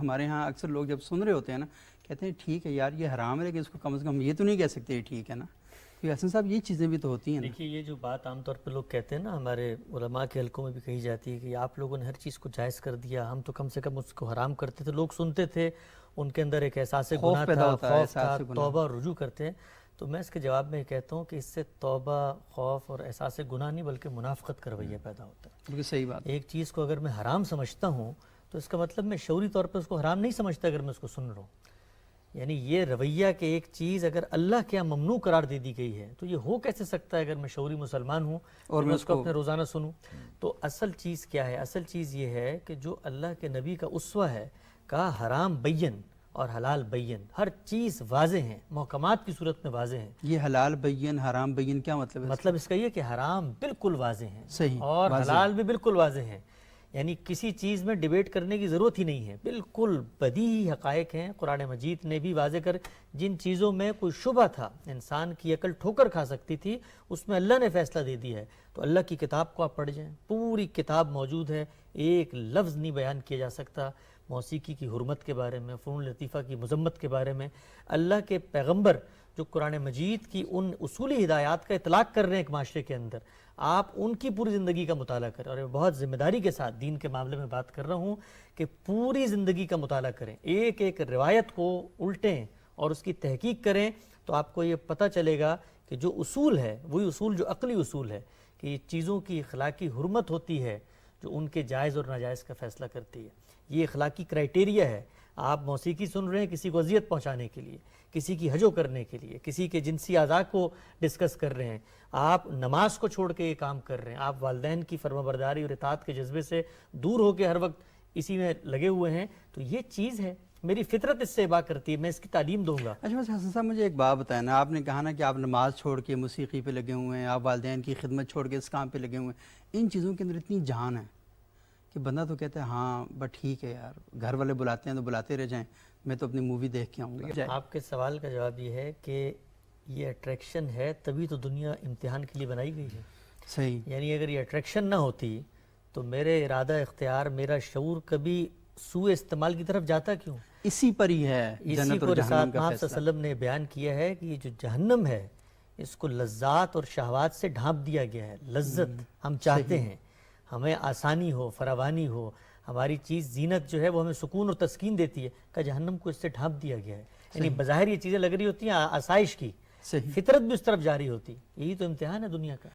ہمارے ہاں اکثر لوگ جب سن رہے ہوتے ہیں نا کہتے ہیں ٹھیک ہے یار یہ حرام ہے لیکن اس کو کم از کم یہ تو نہیں کہہ سکتے یہ ٹھیک ہے نا. حسن صاحب یہ چیزیں بھی تو ہوتی ہیں نا. دیکھیے یہ جو بات عام طور پہ لوگ کہتے ہیں نا ہمارے علماء کے حلقوں میں بھی کہی جاتی ہے کہ آپ لوگوں نے ہر چیز کو جائز کر دیا, ہم تو کم سے کم اس کو حرام کرتے تھے. لوگ سنتے تھے, ان کے اندر ایک احساس گناہ تھا, خوف تھا, توبہ اور رجوع کرتے ہیں. تو میں اس کے جواب میں یہ کہتا ہوں کہ اس سے توبہ, خوف اور احساس گناہ نہیں بلکہ منافقت کا رویہ پیدا ہوتا ہے. بالکل صحیح بات. ایک چیز کو اگر میں حرام سمجھتا ہوں تو اس کا مطلب میں شعوری طور پر اس کو حرام نہیں سمجھتا اگر میں اس کو سن رہا ہوں. یعنی یہ رویہ کہ ایک چیز اگر اللہ کے یہاں ممنوع قرار دے دی گئی ہے تو یہ ہو کیسے سکتا ہے اگر میں شعوری مسلمان ہوں اور میں اس کو اپنے روزانہ سنوں. تو اصل چیز کیا ہے؟ اصل چیز یہ ہے کہ جو اللہ کے نبی کا اسوہ ہے, کہا حرام بین اور حلال بین, ہر چیز واضح ہیں, محکمات کی صورت میں واضح ہیں. یہ حلال بین حرام بین کیا مطلب ہے؟ مطلب اس کا یہ کہ حرام بالکل واضح ہیں صحیح, اور حلال بھی بالکل واضح ہیں. یعنی کسی چیز میں ڈیبیٹ کرنے کی ضرورت ہی نہیں ہے, بالکل بدیہی حقائق ہیں. قرآن مجید نے بھی واضح کر جن چیزوں میں کوئی شبہ تھا, انسان کی عقل ٹھوکر کھا سکتی تھی, اس میں اللہ نے فیصلہ دے دیا ہے. تو اللہ کی کتاب کو آپ پڑھ جائیں, پوری کتاب موجود ہے, ایک لفظ نہیں بیان کیا جا سکتا موسیقی کی حرمت کے بارے میں, فنون لطیفہ کی مذمت کے بارے میں. اللہ کے پیغمبر جو قرآن مجید کی ان اصولی ہدایات کا اطلاق کر رہے ہیں ایک معاشرے کے اندر, آپ ان کی پوری زندگی کا مطالعہ کریں. اور بہت ذمہ داری کے ساتھ دین کے معاملے میں بات کر رہا ہوں کہ پوری زندگی کا مطالعہ کریں, ایک ایک روایت کو الٹیں اور اس کی تحقیق کریں, تو آپ کو یہ پتہ چلے گا کہ جو اصول ہے وہی اصول جو عقلی اصول ہے کہ یہ چیزوں کی اخلاقی حرمت ہوتی ہے جو ان کے جائز اور ناجائز کا فیصلہ کرتی ہے. یہ اخلاقی کرائٹیریا ہے. آپ موسیقی سن رہے ہیں کسی کو اذیت پہنچانے کے لیے, کسی کی ہجو کرنے کے لیے, کسی کے جنسی اعضاء کو ڈسکس کر رہے ہیں, آپ نماز کو چھوڑ کے یہ کام کر رہے ہیں, آپ والدین کی فرمانبرداری اور اطاعت کے جذبے سے دور ہو کے ہر وقت اسی میں لگے ہوئے ہیں, تو یہ چیز ہے. میری فطرت اس سے بات کرتی ہے, میں اس کی تعلیم دوں گا. اچھا حسن صاحب مجھے ایک بات بتائیں نا, آپ نے کہا نا کہ آپ نماز چھوڑ کے موسیقی پہ لگے ہوئے ہیں, آپ والدین کی خدمت چھوڑ کے اس کام پہ لگے ہوئے ہیں. ان چیزوں کے اندر اتنی جان ہے کہ بندہ تو کہتا ہے ہاں بس ٹھیک ہے یار, گھر والے بلاتے ہیں تو بلاتے رہ جائیں, میں تو اپنی مووی دیکھ کے آؤں گا. آپ کے سوال کا جواب یہ ہے کہ یہ اٹریکشن ہے تبھی تو دنیا امتحان کے لیے بنائی گئی ہے. صحیح. یعنی اگر یہ اٹریکشن نہ ہوتی تو میرے ارادہ اختیار, میرا شعور کبھی سوء استعمال کی طرف جاتا کیوں؟ اسی پر ہی ہے اسی کو رسالت محمد صلی اللہ علیہ وسلم نے بیان کیا ہے کہ یہ جو جہنم ہے اس کو لذات اور شہوات سے ڈھانپ دیا گیا ہے. لذت ہم چاہتے ہیں, ہمیں آسانی ہو, فراوانی ہو, ہماری چیز زینت جو ہے وہ ہمیں سکون اور تسکین دیتی ہے, کہ جہنم کو اس سے ڈھانپ دیا گیا ہے. یعنی بظاہر یہ چیزیں لگ رہی ہوتی ہیں آسائش کی, فطرت بھی اس طرف جاری ہوتی. یہی تو امتحان ہے دنیا کا.